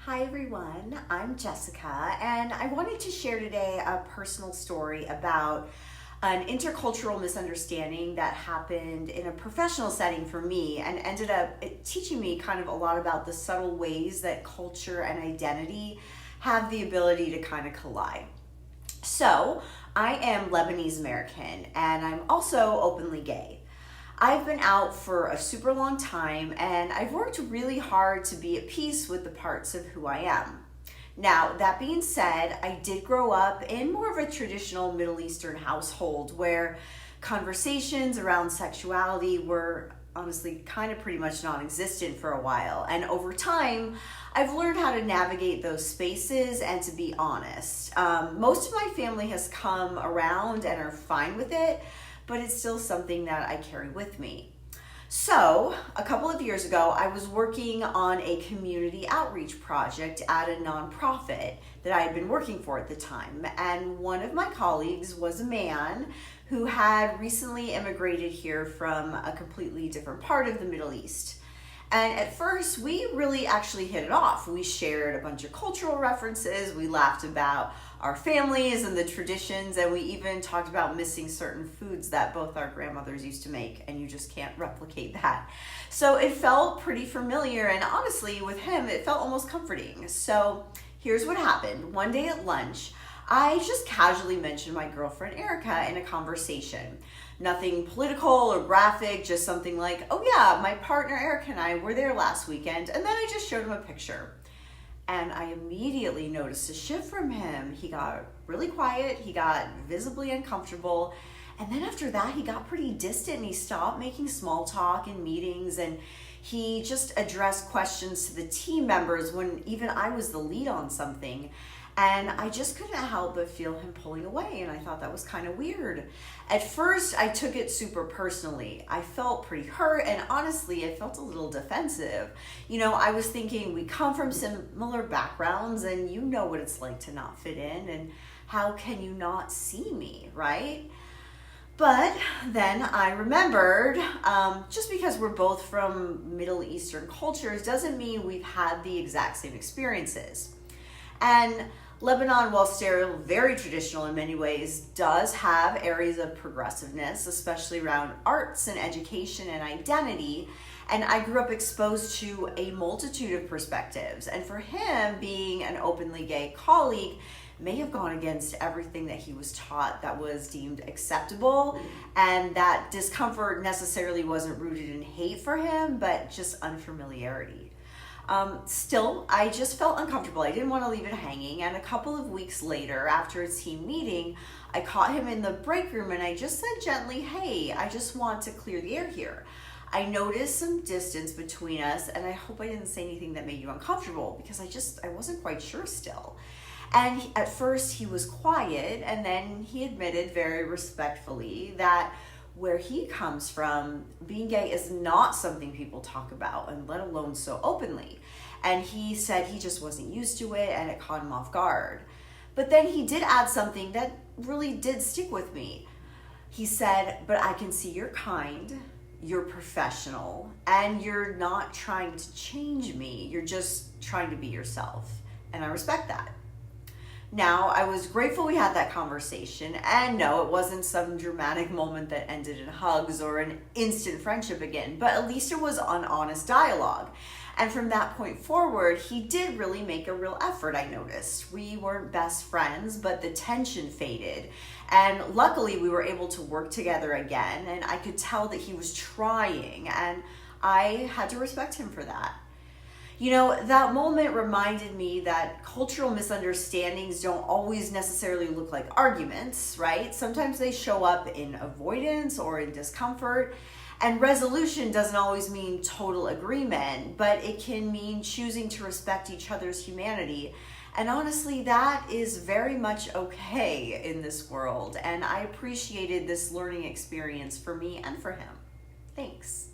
Hi everyone, I'm Jessica, and I wanted to share today a personal story about an intercultural misunderstanding that happened in a professional setting for me and ended up teaching me kind of a lot about the subtle ways that culture and identity have the ability to kind of collide. So, I am Lebanese American and I'm also openly gay. I've been out for a super long time and I've worked really hard to be at peace with the parts of who I am. Now, that being said, I did grow up in more of a traditional Middle Eastern household where conversations around sexuality were honestly kind of pretty much non-existent for a while. And over time, I've learned how to navigate those spaces and to be honest. Most of my family has come around and are fine with it, but it's still something that I carry with me. So, a couple of years ago, I was working on a community outreach project at a nonprofit that I had been working for at the time. And one of my colleagues was a man who had recently immigrated here from a completely different part of the Middle East. And at first, we really actually hit it off. We shared a bunch of cultural references, we laughed about our families and the traditions, and we even talked about missing certain foods that both our grandmothers used to make, and you just can't replicate that. So it felt pretty familiar, and honestly, with him, it felt almost comforting. So here's what happened. One day at lunch, I just casually mentioned my girlfriend Erica in a conversation. Nothing political or graphic, just something like, oh yeah, my partner Erica and I were there last weekend, and then I just showed him a picture. And I immediately noticed a shift from him. He got really quiet, he got visibly uncomfortable, and then after that, he got pretty distant and he stopped making small talk in meetings and he just addressed questions to the team members when even I was the lead on something. And I just couldn't help but feel him pulling away, and I thought that was kind of weird. At first, I took it super personally. I felt pretty hurt, and honestly, I felt a little defensive. You know, I was thinking we come from similar backgrounds, and you know what it's like to not fit in, and how can you not see me, right? But then I remembered, just because we're both from Middle Eastern cultures doesn't mean we've had the exact same experiences. And Lebanon, while still very traditional in many ways, does have areas of progressiveness, especially around arts and education and identity. And I grew up exposed to a multitude of perspectives. And for him, being an openly gay colleague may have gone against everything that he was taught that was deemed acceptable. And that discomfort necessarily wasn't rooted in hate for him, but just unfamiliarity. Still, I just felt uncomfortable. I didn't want to leave it hanging. And a couple of weeks later, after a team meeting, I caught him in the break room and I just said gently, hey, I just want to clear the air here. I noticed some distance between us and I hope I didn't say anything that made you uncomfortable because I wasn't quite sure still. And at first he was quiet and then he admitted very respectfully that where he comes from, being gay is not something people talk about, and let alone so openly. And he said he just wasn't used to it and it caught him off guard. But then he did add something that really did stick with me. He said, but I can see you're kind, you're professional, and you're not trying to change me. You're just trying to be yourself. And I respect that. Now, I was grateful we had that conversation, and no, it wasn't some dramatic moment that ended in hugs or an instant friendship again, but at least it was an honest dialogue. And from that point forward, he did really make a real effort, I noticed. We weren't best friends, but the tension faded. And luckily, we were able to work together again, and I could tell that he was trying, and I had to respect him for that. You know, that moment reminded me that cultural misunderstandings don't always necessarily look like arguments, right? Sometimes they show up in avoidance or in discomfort, and resolution doesn't always mean total agreement, but it can mean choosing to respect each other's humanity. And honestly, that is very much okay in this world, and I appreciated this learning experience for me and for him. Thanks.